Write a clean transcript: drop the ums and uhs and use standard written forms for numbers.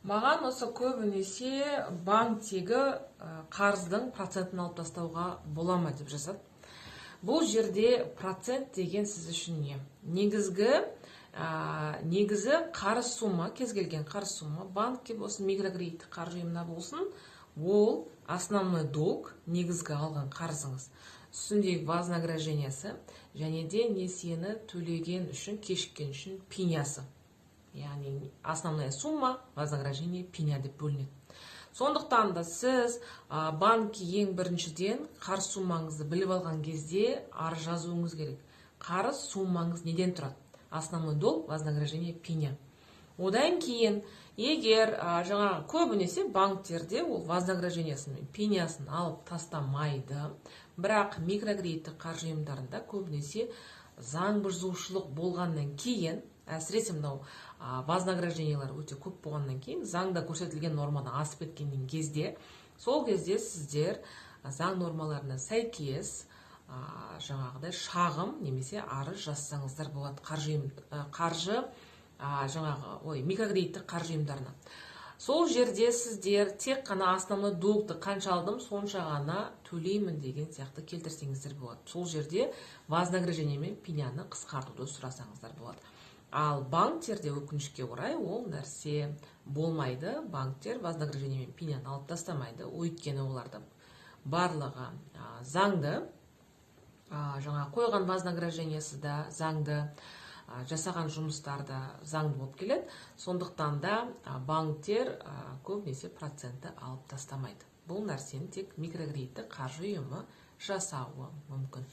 Маған осы көбінесе банктегі қарыздың процентін алып тастауға бола ма деп жазады. Бұл жерде процент деген сіз үшін не? Негізі қарыз сумма, кез келген қарыз сумма, банкке болсын, микрокредиттік қаржы ұйымына болсын, ол основной долг, негізгі алған қарызыңыз. Үстіндегі вознаграждениесі және де несиені төлеген үшін, кешіккен үшін пенясы. Яғни основная сумма, вознаграждение, пеня деп бөлінеді. Сондықтан да сіз банкке ең біріншіден қарыз суммаңызды біліп алған кезде арыз жазуыңыз керек. Қарыз суммаңыз неден тұрады? Основной долг, вознаграждение, пеня. Одан кейін, егер көбінесе банктерде ол вознаграждениесін, пенясын алып тастамайды, бірақ микрокредиттік қаржы ұйымдарында көбінесе заң бұзушылық болғаннан кейін, әсіресе мынау вознаграждениелер өте көп болғаннан кейін, заңда көрсетілген норманы асып кеткеннен кезде, сол кезде сіздер заң нормаларына сәйкес шағым немесе арыз жазсаңыздар болады микрокредиттік қаржы ұйымдарына. Сол жерде сіздер тек қана основной долгты қанша алдым, сонша ғана төлеймін деген сияқты келтірсеңіздер болады. Сол жерде вознаграждение мен пеняны қысқартуды сұрасаңыздар болады. Ал банктерде өкінішке орай ол нәрсе болмайды. Банктер вознаграждение мен пеняны алып тастамайды. Өйткені оларды барлығы заңды, қойған вознаграждениесі да заңды, жасаған жұмыстарда заңды болып келеді. Сондықтан да банктер көбінесе процентті алып тастамайды. Бұл нәрсені тек микрокредиттік қаржы ұйымы жасауы мүмкін.